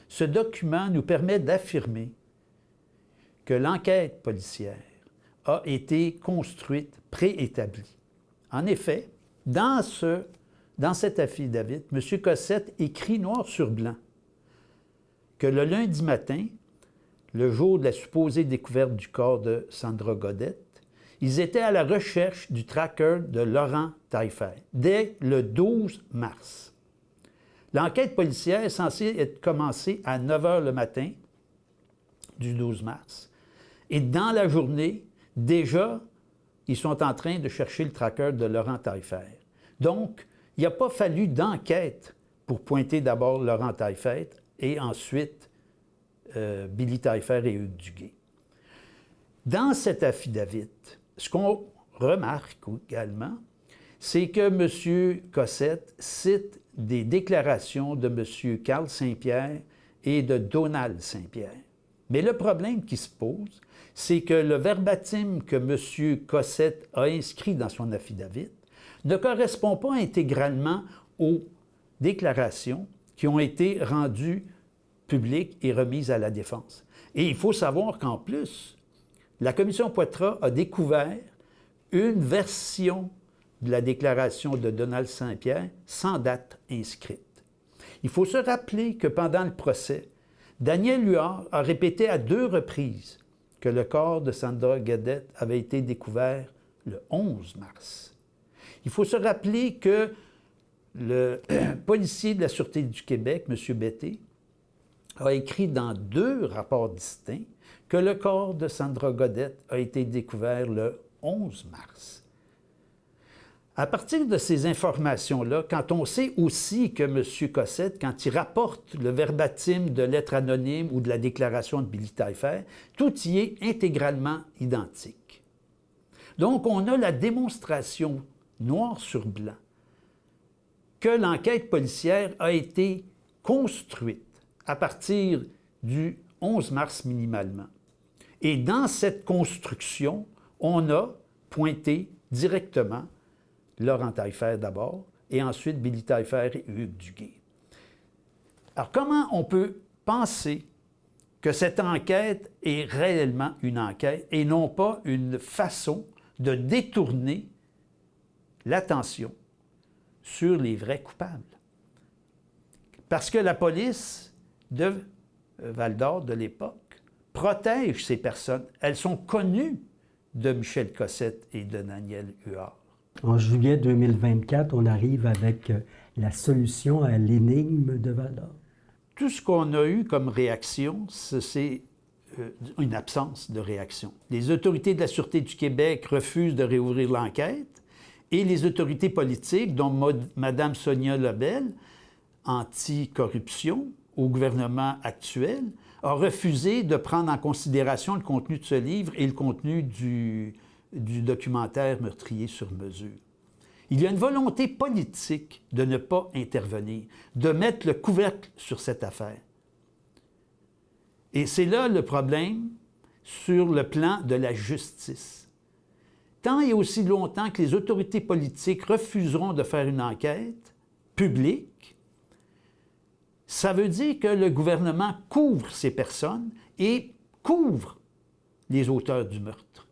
Ce document nous permet d'affirmer que l'enquête policière a été construite, préétablie. En effet, dans cet affidavit, M. Cossette écrit noir sur blanc que le lundi matin, le jour de la supposée découverte du corps de Sandra Godette, ils étaient à la recherche du tracker de Laurent Taillefer dès le 12 mars. L'enquête policière est censée être commencée à 9 h le matin du 12 mars. Et dans la journée, déjà, ils sont en train de chercher le tracker de Laurent Taillefer. Donc, il n'a pas fallu d'enquête pour pointer d'abord Laurent Taillefer et ensuite Billy Taillefer et Hugues Duguay. Dans cet affidavit, ce qu'on remarque également, c'est que M. Cossette cite des déclarations de M. Carl Saint-Pierre et de Donald Saint-Pierre. Mais le problème qui se pose, c'est que le verbatim que M. Cossette a inscrit dans son affidavit ne correspond pas intégralement aux déclarations qui ont été rendues publiques et remises à la défense. Et il faut savoir qu'en plus, la commission Poitras a découvert une version de la déclaration de Donald Saint-Pierre sans date inscrite. Il faut se rappeler que pendant le procès, Daniel Huard a répété à 2 reprises que le corps de Sandra Godette avait été découvert le 11 mars. Il faut se rappeler que le policier de la Sûreté du Québec, M. Betté, a écrit dans 2 rapports distincts que le corps de Sandra Godette a été découvert le 11 mars. À partir de ces informations-là, quand on sait aussi que M. Cossette, quand il rapporte le verbatim de lettre anonyme ou de la déclaration de Billy Taillefer, tout y est intégralement identique. Donc, on a la démonstration noir sur blanc que l'enquête policière a été construite à partir du 11 mars minimalement. Et dans cette construction, on a pointé directement Laurent Taillefer d'abord, et ensuite Billy Taillefer et Hugues Duguay. Alors, comment on peut penser que cette enquête est réellement une enquête et non pas une façon de détourner l'attention sur les vrais coupables? Parce que la police de Val-d'Or de l'époque protège ces personnes. Elles sont connues de Michel Cossette et de Daniel Huard. En juillet 2024, on arrive avec la solution à l'énigme de Val-d'Or. Tout ce qu'on a eu comme réaction, c'est une absence de réaction. Les autorités de la Sûreté du Québec refusent de réouvrir l'enquête et les autorités politiques, dont Mme Sonia Lebel, anti-corruption au gouvernement actuel, a refusé de prendre en considération le contenu de ce livre et le contenu du documentaire Meurtrier sur mesure. Il y a une volonté politique de ne pas intervenir, de mettre le couvercle sur cette affaire. Et c'est là le problème sur le plan de la justice. Tant et aussi longtemps que les autorités politiques refuseront de faire une enquête publique, ça veut dire que le gouvernement couvre ces personnes et couvre les auteurs du meurtre.